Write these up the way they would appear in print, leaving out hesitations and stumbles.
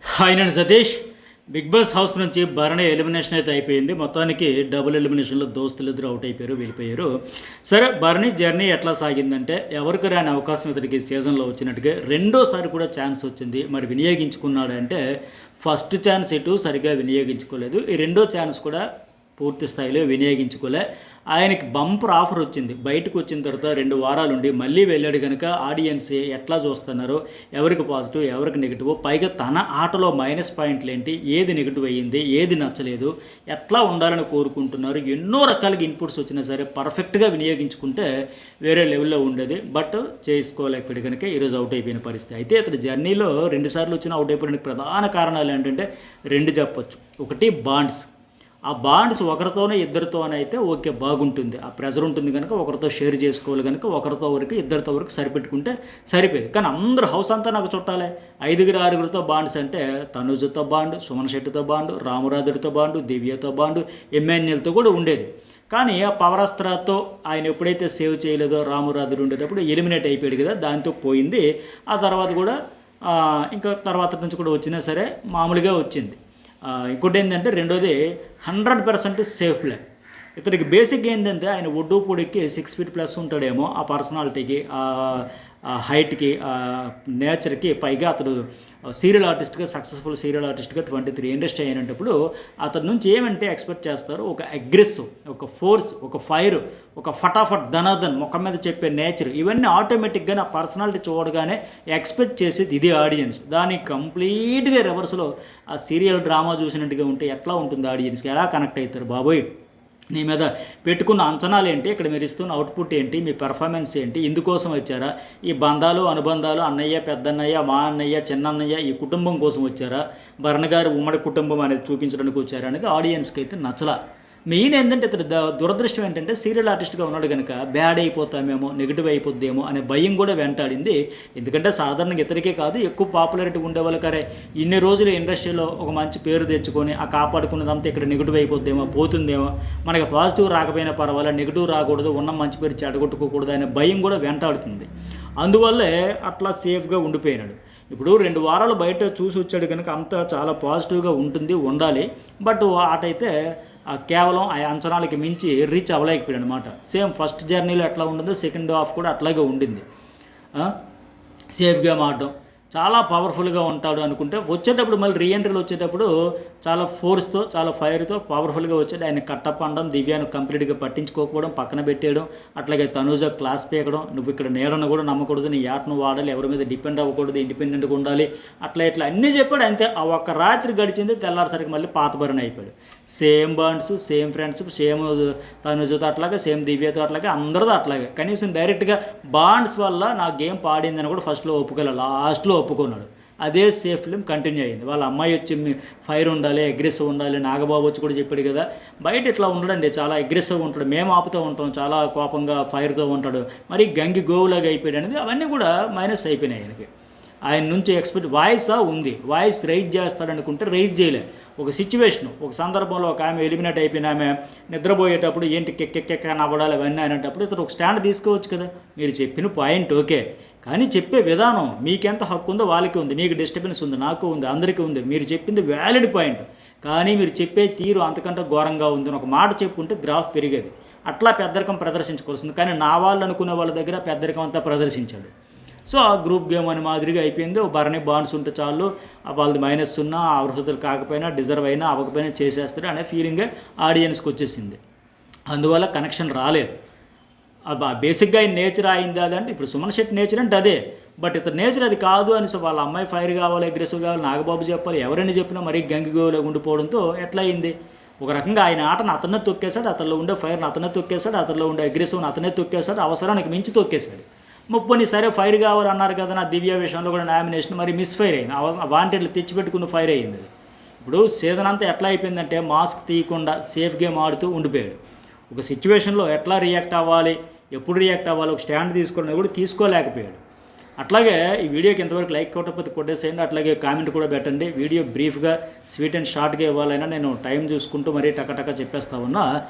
Hi నేను Satish. Big boss house నుంచి Bharani elimination అయితే అయిపోయింది. మొత్తానికి డబుల్ ఎలిమినేషన్లో దోస్తులు ఇద్దరు అవుట్ అయిపోయారు, వెళ్ళిపోయారు. సరే, భరణి జర్నీ ఎట్లా సాగిందంటే ఎవరికి రాని అవకాశం ఇతనికి సీజన్లో వచ్చినట్టుగా రెండోసారి కూడా ఛాన్స్ వచ్చింది. మరి వినియోగించుకున్నాడంటే ఫస్ట్ ఛాన్స్ ఇటు సరిగ్గా వినియోగించుకోలేదు, ఈ రెండో ఛాన్స్ కూడా పూర్తి స్థాయిలో వినియోగించుకోలే. ఆయనకి బంపర్ ఆఫర్ వచ్చింది. బయటకు వచ్చిన తర్వాత 2 వారాలు ఉండి మళ్ళీ వెళ్ళాడు కనుక ఆడియన్స్ ఎట్లా చూస్తున్నారో, ఎవరికి పాజిటివ్ ఎవరికి నెగిటివ్, పైగా తన ఆటలో మైనస్ పాయింట్లు ఏంటి, ఏది నెగిటివ్ అయ్యింది, ఏది నచ్చలేదు, ఎట్లా ఉండాలని కోరుకుంటున్నారు, ఎన్నో రకాలుగా ఇన్పుట్స్ వచ్చినా సరే పర్ఫెక్ట్గా వినియోగించుకుంటే వేరే లెవెల్లో ఉండేది. బట్ చేసుకోలేకపోయాడు కనుక ఈరోజు అవుట్ అయిపోయిన పరిస్థితి. అయితే అతని జర్నీలో 2 సార్లు వచ్చిన అవుట్ అయిపోయిన ప్రధాన కారణాలు ఏంటంటే 2 చెప్పొచ్చు. ఒకటి బాండ్స్. ఆ బాండ్స్ ఒకరితోనే ఇద్దరితోనైతే ఓకే బాగుంటుంది, ఆ ప్రెజర్ ఉంటుంది కనుక ఒకరితో షేర్ చేసుకోవాలి కనుక ఒకరితో వరకు ఇద్దరితో వరకు సరిపెట్టుకుంటే సరిపోయేది. కానీ అందరూ హౌస్ అంతా నాకు చుట్టాలే. 5-6 బాండ్స్ అంటే తనుజతో బాండ్, సుమన్ శెట్టితో బాండ్, రామరాజుడితో బాండ్, దివ్యతో బాండ్, ఎమ్మెన్యేలతో కూడా ఉండేది. కానీ ఆ పవరస్త్రాతో ఆయన ఎప్పుడైతే సేవ్ చేయలేదో రామరాజుడు ఉండేటప్పుడు ఎలిమినేట్ అయిపోయాడు కదా, దాంతో పోయింది. ఆ తర్వాత కూడా ఇంకా తర్వాత నుంచి కూడా వచ్చినా సరే మామూలుగా వచ్చింది. ఇంకోటి ఏంటంటే రెండోది 100% సేఫ్ ప్లే. ఇతనికి బేసిక్ ఏంటంటే ఆయన ఒడ్డు పొడికి 6 feet ప్లస్ ఉంటాడేమో, ఆ పర్సనాలిటీకి, ఆ హైట్కి, నేచర్కి, పైగా అతడు సీరియల్ ఆర్టిస్ట్గా, సక్సెస్ఫుల్ సీరియల్ ఆర్టిస్ట్గా 23 ఇండస్ట్రీ అయినప్పుడు అతని నుంచి ఏమంటే ఎక్స్పెక్ట్ చేస్తారు, ఒక అగ్రెసివ్, ఒక ఫోర్స్, ఒక ఫైర్, ఒక ఫటాఫట్ ధనాధన్ ముఖం మీద చెప్పే నేచర్, ఇవన్నీ ఆటోమేటిక్గా నా పర్సనాలిటీ చూడగానే ఎక్స్పెక్ట్ చేసేది ఇది ఆడియన్స్. దానికి కంప్లీట్గా రివర్స్లో ఆ సీరియల్ డ్రామా చూసినట్టుగా ఉంటే ఎట్లా ఉంటుంది ఆడియన్స్కి, ఎలా కనెక్ట్ అవుతారు బాబోయ్, నీ మీద పెట్టుకున్న అంచనాలు ఏంటి, ఇక్కడ మీరు ఇస్తున్న అవుట్పుట్ ఏంటి, మీ పెర్ఫార్మెన్స్ ఏంటి, ఇందుకోసం వచ్చారా, ఈ బంధాలు అనుబంధాలు, అన్నయ్య పెద్దన్నయ్య మా అన్నయ్య చిన్నన్నయ్య ఈ కుటుంబం కోసం వచ్చారా, భరణ్ గారు ఉమ్మడి కుటుంబం అనేది చూపించడానికి వచ్చారా అనేది ఆడియన్స్కి అయితే నచ్చలా. మెయిన్ ఏంటంటే ఇతడు దురదృష్టం ఏంటంటే సీరియల్ ఆర్టిస్ట్గా ఉన్నాడు కనుక బ్యాడ్ అయిపోతామేమో, నెగిటివ్ అయిపోద్దేమో అనే భయం కూడా వెంటాడింది. ఎందుకంటే సాధారణంగా ఇతరికే కాదు, ఎక్కువ పాపులారిటీ ఉండేవాళ్ళు కరే ఇన్ని రోజులు ఇండస్ట్రీలో ఒక మంచి పేరు తెచ్చుకొని ఆ కాపాడుకున్నదంతా ఇక్కడ నెగిటివ్ అయిపోద్దేమో, పోతుందేమో, మనకి పాజిటివ్ రాకపోయినా పర్వాలేదు, నెగిటివ్ రాకూడదు, ఉన్న మంచి పేరు చెడగొట్టుకోకూడదు అనే భయం కూడా వెంటాడుతుంది. అందువల్లే అట్లా సేఫ్గా ఉండిపోయినాడు. ఇప్పుడు 2 వారాలు బయట చూసి వచ్చాడు కనుక అంతా చాలా పాజిటివ్గా ఉంటుంది, ఉండాలి. బట్ ఆటైతే కేవలం ఆ అంచనాలకి మించి రీచ్ అవ్వలేకపోయాడు అనమాట. సేమ్ ఫస్ట్ జర్నీలో ఎట్లా ఉండదో సెకండ్ హాఫ్ కూడా అట్లాగే ఉండింది. సేఫ్గా ఆడడం, చాలా పవర్ఫుల్గా ఉంటాడు అనుకుంటే వచ్చేటప్పుడు మళ్ళీ రీఎంట్రీలు వచ్చేటప్పుడు చాలా ఫోర్స్తో, చాలా ఫైర్తో పవర్ఫుల్గా వచ్చాడు. ఆయన కట్టప్ అనడం, దివ్యాను కంప్లీట్గా పట్టించుకోకపోవడం, పక్కన పెట్టేయడం, అట్లాగే తనూజ క్లాస్ పీకడం, నువ్వు ఇక్కడ నీడను కూడా నమ్మకూడదు, నీ యాటను వాడాలి, ఎవరి మీద డిపెండ్ అవ్వకూడదు, ఇండిపెండెంట్గా ఉండాలి, అట్లా ఇట్లా అన్నీ చెప్పాడు. అంతే. ఆ ఒక్క రాత్రి గడిచింది, తెల్లారిసరికి మళ్ళీ పాతబరిని అయిపోయాడు. Same bonds, same friendship, same తనుజతో అట్లాగే, సేమ్ దివ్యతో అట్లాగే, అందరితో అట్లాగే. కనీసం డైరెక్ట్గా బాండ్స్ వల్ల నా గేమ్ పాడిందని కూడా ఫస్ట్లో ఒప్పుకోలే, లాస్ట్లో ఒప్పుకున్నాడు. అదే సేఫ్ ఫిలిం కంటిన్యూ అయింది. వాళ్ళ అమ్మాయి వచ్చి ఫైర్ ఉండాలి, అగ్రెసివ్ ఉండాలి, నాగబాబు వచ్చి కూడా చెప్పాడు కదా, బయట ఇట్లా ఉండడండి, చాలా అగ్రెసివ్గా ఉంటాడు, మేము ఆపుతూ ఉంటాం, చాలా కోపంగా ఫైర్తో ఉంటాడు, మరి గంగి గోవులాగా అయిపోయాడు అనేది అవన్నీ కూడా మైనస్ అయిపోయినాయి ఆయనకి. ఆయన నుంచి ఎక్స్పెక్ట్ వాయిస్ ఉంది, వాయిస్ రైజ్ చేస్తాడనుకుంటే రైజ్ చేయలే. ఒక సిచ్యువేషన్, ఒక సందర్భంలో ఒక ఆమె ఎలిమినేట్ అయిపోయిన ఆమె నిద్రపోయేటప్పుడు ఏంటి కెక్కెక్క నవ్వడాలి అవన్నీ అనేటప్పుడు ఇతను ఒక స్టాండ్ తీసుకోవచ్చు కదా. మీరు చెప్పిన పాయింట్ ఓకే, కానీ చెప్పే విధానం మీకెంత హక్కు ఉందో వాళ్ళకి ఉంది, మీకు డిస్టర్బెన్స్ ఉంది, నాకు ఉంది, అందరికీ ఉంది. మీరు చెప్పింది వ్యాలిడ్ పాయింట్, కానీ మీరు చెప్పే తీరు అంతకంటే ఘోరంగా ఉంది అని ఒక మాట చెప్పుంటే గ్రాఫ్ పెరిగేది. అట్లా పెద్దరికం ప్రదర్శించుకోవాల్సింది, కానీ నా వాళ్ళు అనుకునే వాళ్ళ దగ్గర పెద్దరికం అంతా ప్రదర్శించాడు. సో ఆ గ్రూప్ గేమ్ అని మాదిరిగా అయిపోయింది. భరణి బాండ్స్ ఉంటే చాలు, వాళ్ళది మైనస్ ఉన్నా, అర్హతలు కాకపోయినా, డిజర్వ్ అయినా అవ్వకపోయినా చేసేస్తారు అనే ఫీలింగే ఆడియన్స్కి వచ్చేసింది. అందువల్ల కనెక్షన్ రాలేదు. బేసిక్గా ఆయన నేచర్ అయింది అదంటే ఇప్పుడు సుమన్ శెట్టి నేచర్ అంటే అదే, బట్ ఇతని నేచర్ అది కాదు అని వాళ్ళ అమ్మాయి ఫైర్ కావాలి, అగ్రెసివ్ కావాలి, నాగబాబు చెప్పాలి, ఎవరైనా చెప్పినా మరీ గంగిగోలో ఉండిపోవడంతో ఎట్లా అయింది. ఒక రకంగా ఆయన ఆటను అతనే తొక్కేశాడు, అతనిలో ఉండే ఫైర్ని అతనే తొక్కేశాడు, అతనిలో ఉండే అగ్రెసివ్ని అతనే తొక్కేశాడు, అవసరానికి మించి తొక్కేశాడు. ముప్పని సరే ఫైర్ కావాలన్నారు కదా, నా దివ్య విషయంలో కూడా నామినేషన్ మరి మిస్ఫైర్ అయింది, వాంటెడ్లు తెచ్చిపెట్టుకుని ఫైర్ అయ్యింది. ఇప్పుడు సీజన్ అంతా ఎట్లా అయిపోయిందంటే మాస్క్ తీయకుండా సేఫ్ గేమ్ ఆడుతూ ఉండిపోయాడు. ఒక సిచ్యువేషన్లో ఎట్లా రియాక్ట్ అవ్వాలి, ఎప్పుడు రియాక్ట్ అవ్వాలి, ఒక స్టాండ్ తీసుకోవడం కూడా తీసుకోలేకపోయాడు. అట్లాగే ఈ వీడియోకి ఎంతవరకు లైక్ కొట్టకపోతే కొట్టేసేయండి, అట్లాగే కామెంట్ కూడా పెట్టండి. వీడియో బ్రీఫ్గా స్వీట్ అండ్ షార్ట్గా ఇవ్వాలైనా నేను టైం చూసుకుంటూ మరీ టకటక చెప్పేస్తా ఉన్నా.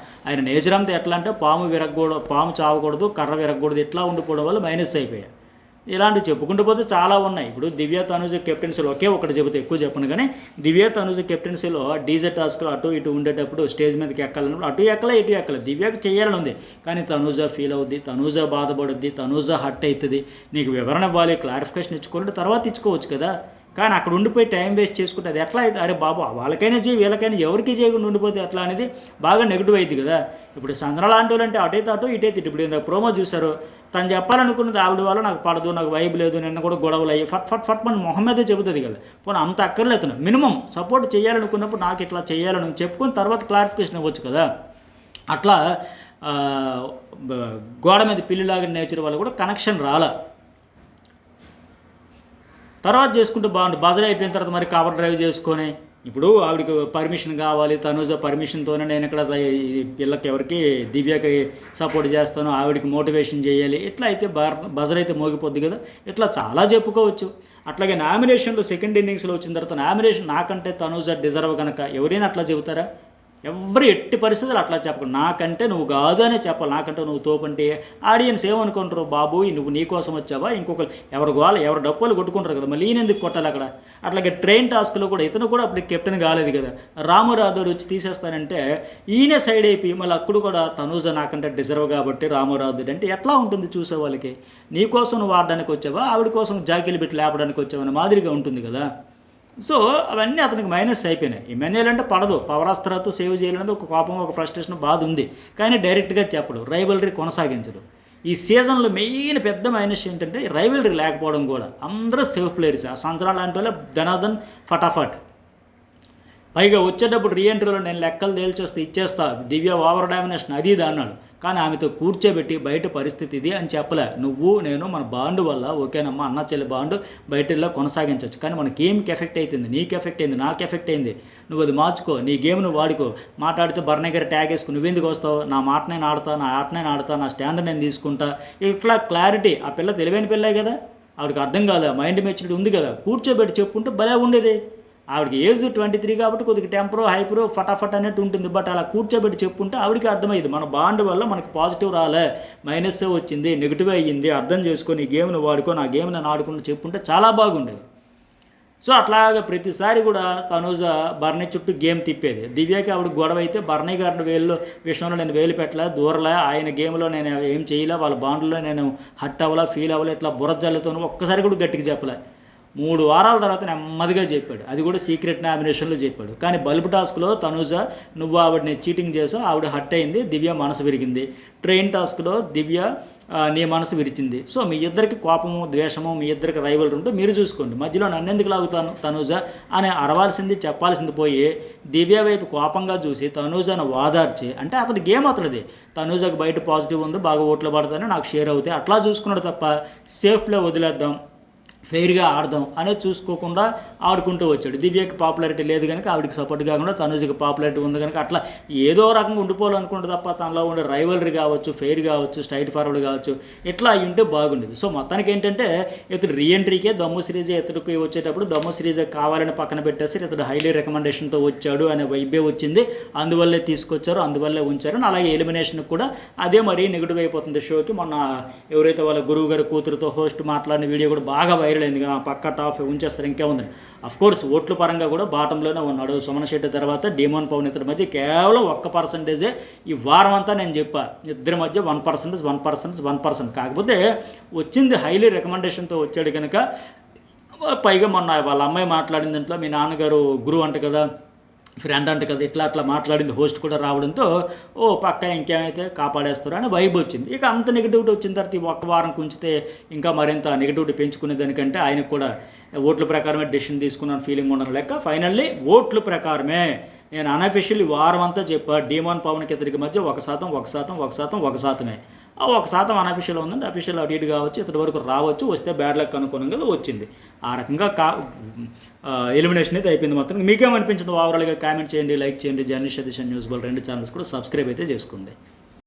ఆయన నేచర్ అంతా ఎట్లా అంటే పాము చావకూడదు, కర్ర విరగకూడదు, ఇట్లా ఉండిపోవడం వల్ల మైనస్ అయిపోయాయి. ఇలాంటివి చెప్పుకుంటూ పోతే చాలా ఉన్నాయి. ఇప్పుడు దివ్య తనుజ కెప్టెన్సీలో ఒకే ఒకటి చెబితే ఎక్కువ చెప్పను కానీ, దివ్య తనుజ కెప్టెన్సీలో డీజే టాస్క్లో అటు ఇటు ఉండేటప్పుడు స్టేజ్ మీదకి ఎక్కాలన్నప్పుడు అటు ఎక్కలే ఇటు ఎక్కలే. దివ్యకి చేయాలని ఉంది కానీ తనుజ ఫీల్ అవుద్ది, తనుజ బాధపడుద్ది, తనుజ హర్ట్ అవుతుంది. నీకు వివరణ ఇవ్వాలి, క్లారిఫికేషన్ ఇచ్చుకోవాలంటే తర్వాత ఇచ్చుకోవచ్చు కదా. కానీ అక్కడ ఉండిపోయి టైం వేస్ట్ చేసుకుంటే అది ఎట్లా అయితే, అరే బాబు వాళ్ళకైనా చేయి వీళ్ళకైనా ఎవరికి చేయకుండా ఉండిపోతే ఎట్లా అనేది బాగా నెగిటివ్ అయింది కదా. ఇప్పుడు సంజన లాంటి వాళ్ళు అంటే అటైతే అటు ఇటైతే ఇటు. ఇప్పుడు ఇందాక ప్రోమో చూశారు, తను చెప్పాలనుకున్నది ఆవిడ వల్ల నాకు పడదు, నాకు వైబ్ లేదు, నిన్న కూడా గొడవలు అయ్యి ఫట్ ఫట్ ఫట్ మన మొహం మీదే చెబుతుంది కదా. పోనీ అంత అక్కర్లేదు, మినిమం సపోర్ట్ చేయాలనుకున్నప్పుడు నాకు ఇట్లా చేయాలని చెప్పుకొని తర్వాత క్లారిఫికేషన్ ఇవ్వచ్చు కదా. అట్లా గోడ మీద పిల్లిలాగా నేచర్ వల్ల కూడా కనెక్షన్ రాలా. తర్వాత చేసుకుంటే బాగుంటుంది. బజర్ అయిపోయిన తర్వాత మరి కవర్ డ్రైవ్ చేసుకొని, ఇప్పుడు ఆవిడకి పర్మిషన్ కావాలి, తనుజ పర్మిషన్తోనే నేను ఇక్కడ పిల్లకి ఎవరికి దివ్యకి సపోర్ట్ చేస్తాను, ఆవిడకి మోటివేషన్ చేయాలి, ఇట్లా అయితే బజర్ అయితే మోగిపోద్ది కదా. ఇట్లా చాలా చెప్పుకోవచ్చు. అట్లాగే నామినేషన్లో సెకండ్ ఇన్నింగ్స్లో వచ్చిన తర్వాత నామినేషన్ నాకంటే తనుజ డిజర్వ్ కనుక ఎవరైనా అట్లా చెబుతారా? ఎవరు ఎట్టి పరిస్థితులు అట్లా చెప్పకుండా నాకంటే నువ్వు కాదు అనే చెప్పాలి. నాకంటే నువ్వు తోపంటే ఆడియన్స్ ఏమనుకుంటారు, బాబు నువ్వు నీ కోసం వచ్చావా, ఇంకొకరు ఎవరు గోవాలి ఎవరు డప్పులు కొట్టుకుంటారు కదా, మళ్ళీ ఈయన ఎందుకు కొట్టాలి అక్కడ. అట్లాగే ట్రైన్ టాస్క్లో కూడా ఇతను కూడా అప్పుడు కెప్టెన్ కాలేదు కదా, రాము రాథోడ్ వచ్చి తీసేస్తానంటే ఈయన సైడ్ అయిపోయి మళ్ళీ అప్పుడు కూడా తనూజ నాకంటే డిజర్వ్ కాబట్టి రాము రాథోడ్ అంటే ఎట్లా ఉంటుంది చూసే వాళ్ళకి. నీ కోసం నువ్వు ఆడడానికి వచ్చావా, ఆవిడ కోసం జాకీలు పెట్టి లేపడానికి వచ్చావా అనే మాదిరిగా ఉంటుంది కదా. సో అవన్నీ అతనికి మైనస్ అయిపోయినాయి. ఇమాన్యుయల్ అంటే పడదు, పవరాస్త్రాలతో సేవ్ చేయాలనేది ఒక కోపం ఒక ఫ్రస్ట్రేషన్ బాధ ఉంది, కానీ డైరెక్ట్గా చెప్పడు, రైవలరీ కొనసాగించడు. ఈ సీజన్లో మెయిన్ పెద్ద మైనస్ ఏంటంటే రైవలరీ లేకపోవడం కూడా. అందరూ సేఫ్ ప్లేయర్స్. ఆ సంవత్సరాలు లాంటి వాళ్ళే ధనాధన్ ఫటాఫట్. పైగా వచ్చేటప్పుడు రీఎంట్రీలో నేను లెక్కలు తేల్చేస్తే ఇచ్చేస్తా, దివ్య ఓవర్ డామినేషన్ అది ఇది అన్నాడు. కానీ ఆమెతో కూర్చోబెట్టి బయట పరిస్థితి ఇది అని చెప్పలే. నువ్వు నేను మన బాండు వల్ల ఓకేనమ్మా అన్న చెల్లి బాండు బయటలో కొనసాగించవచ్చు, కానీ మన గేమ్కి ఎఫెక్ట్ అవుతుంది, నీకు ఎఫెక్ట్ అయింది, నాకు ఎఫెక్ట్ అయింది, నువ్వు అది మార్చుకో, నీ గేమ్ నువ్వు వాడుకో. మాట్లాడితే బర్నే గారి ట్యాగ్ వేసుకుని నువ్వెందుకు వస్తావు, నా మాట నేను ఆడతా, నా ఆట నేను ఆడతా, నా స్టాండ్ నేను తీసుకుంటా, ఇట్లా క్లారిటీ. ఆ పిల్ల తెలివైన పిల్లే కదా, ఆవిడకి అర్థం కాదా, మైండ్ మెచ్యూరిటీ ఉంది కదా, కూర్చోబెట్టి చెప్పుంటే భలే ఉండేది. ఆవిడకి ఏజ్ 23 కాబట్టి కొద్దిగా టెంపరో హైపరో ఫటాఫట్ అన్నట్టు ఉంటుంది. బట్ అలా కూర్చోబెట్టి చెప్పుంటే ఆవిడకి అర్థమయ్యేది మన బాండ్ వల్ల మనకు పాజిటివ్ రాలే, మైనస్ వచ్చింది, నెగిటివ్ అయ్యింది, అర్థం చేసుకొని గేమ్ను వాడుకో, నా గేమ్ నేను ఆడుకుంటూ చెప్పుంటే చాలా బాగుండేది. సో అట్లాగా ప్రతిసారి కూడా తనూజ బర్నీ చుట్టూ గేమ్ తిప్పేది. దివ్యకి ఆవిడ గొడవ అయితే బర్నీ గారిని విషయంలో నేను వేలు పెట్టలే, దూరలే, ఆయన గేమ్లో నేను ఏం చేయలే, వాళ్ళ బాండ్లో నేను హట్ అవ్వలే, ఫీల్ అవ్వలే, ఇట్లా బుర్రజల్లతో ఒక్కసారి కూడా గట్టిగా చెప్పలే. 3 వారాల తర్వాత నెమ్మదిగా చెప్పాడు, అది కూడా సీక్రెట్ నామినేషన్లో చెప్పాడు. కానీ బల్బ్ టాస్క్లో తనూజ నువ్వు ఆవిడని చీటింగ్ చేసావు, ఆవిడ హట్ అయింది, దివ్య మనసు విరిగింది. ట్రైన్ టాస్క్లో దివ్య నీ మనసు విరిచింది. సో మీ ఇద్దరికి కోపము ద్వేషము, మీ ఇద్దరికి రైవల్ ఉంటే మీరు చూసుకోండి, మధ్యలో నన్నెందుకు లాగుతాను తనూజ అని అరవాల్సింది చెప్పాల్సింది పోయి దివ్య వైపు కోపంగా చూసి తనూజను వాదార్చి, అంటే అతని గేమ్ అతనిది, తనూజకు బయట పాజిటివ్ ఉంది, బాగా ఓట్లు పడతాయని నాకు షేర్ అవుతాయి అట్లా చూసుకున్నాడు తప్ప సేఫ్ ప్లే వదిలేద్దాం, ఫెయిర్గా ఆడదాం అనేది చూసుకోకుండా ఆడుకుంటూ వచ్చాడు. దివ్యకి పాపులారిటీ లేదు కనుక ఆవిడకి సపోర్ట్ కాకుండా తనుజకి పాపులారిటీ ఉంది కనుక అట్లా ఏదో రకంగా ఉండిపోవాలనుకుంటే తప్ప తనలో ఉండే రైవలరీ కావచ్చు, ఫెయిర్ కావచ్చు, స్ట్రైట్ ఫార్వర్డ్ కావచ్చు, ఇట్లా అయి ఉంటే బాగుండేది. సో మొత్తానికి ఏంటంటే ఇతడు రీఎంట్రీకే దమ్ము సిరీజ్ ఇతడికి వచ్చేటప్పుడు దమ్ము సిరీజ్ కావాలని పక్కన పెట్టేసి ఇతడు హైలీ రికమెండేషన్తో వచ్చాడు అనే వైబే వచ్చింది, అందువల్లే తీసుకొచ్చారు, అందువల్లే ఉంచారు. అలాగే ఎలిమినేషన్కి కూడా అదే మరీ నెగిటివ్ అయిపోతుంది షోకి. మొన్న ఎవరైతే వాళ్ళ గురువు గారి కూతురుతో హోస్ట్ మాట్లాడిన వీడియో కూడా బాగా వైరల్ అయింది కదా, పక్క టాప్ ఉంచేస్తారు ఇంకేముందని. అఫ్కోర్స్ ఓట్ల పరంగా కూడా బాటంలోనే ఉన్నాడు. సుమన్ శెట్టి తర్వాత డీమోన్ పవన్ ఇద్దరి మధ్య కేవలం 1% ఈ వారం అంతా నేను చెప్పా, ఇద్దరి మధ్య 1%. కాకపోతే వచ్చింది హైలీ రికమెండేషన్తో వచ్చాడు కనుక. పైగా మొన్న వాళ్ళ అమ్మాయి మాట్లాడిన దాంట్లో మీ నాన్నగారు గురువు అంట కదా, ఫ్రెండ్ అంట కదా, ఇట్లా అట్లా మాట్లాడింది, హోస్ట్ కూడా రావడంతో పక్క ఇంకేమైతే కాపాడేస్తారు అని వైబ్ వచ్చింది. ఇక అంత నెగిటివిటీ వచ్చిన తర్వాత ఈ ఒక్క వారం కుంచితే ఇంకా మరింత నెగిటివిటీ పెంచుకునే దానికంటే ఆయనకు కూడా ఓట్ల ప్రకారమే డెసిషన్ తీసుకున్నాను ఫీలింగ్ ఉండడం లెక్క. ఫైనల్లీ ఓట్ల ప్రకారమే నేను అన్అఫిషియల్ వారం అంతా చెప్పా, డీమోన్ పవన్కి ఇతడికి మధ్య 1%. ఆ 1% అన్అఫిషియల్ ఉందండి, అఫిషియల్ అటు ఇటు కావచ్చు, ఇతడి వరకు రావచ్చు, వస్తే బ్యాడ్ లక్ అనుకోవడం కదా వచ్చింది. ఆ రకంగా ఎలిమినేషన్ అయితే అయిపోయింది. మొత్తం మీకేమనిపించింది ఓవరాల్గా కామెంట్ చేయండి, లైక్ చేయండి. జర్నీ సతీష్ న్యూస్ బల్ 2 ఛానల్స్ కూడా సబ్స్క్రైబ్ అయితే చేసుకోండి.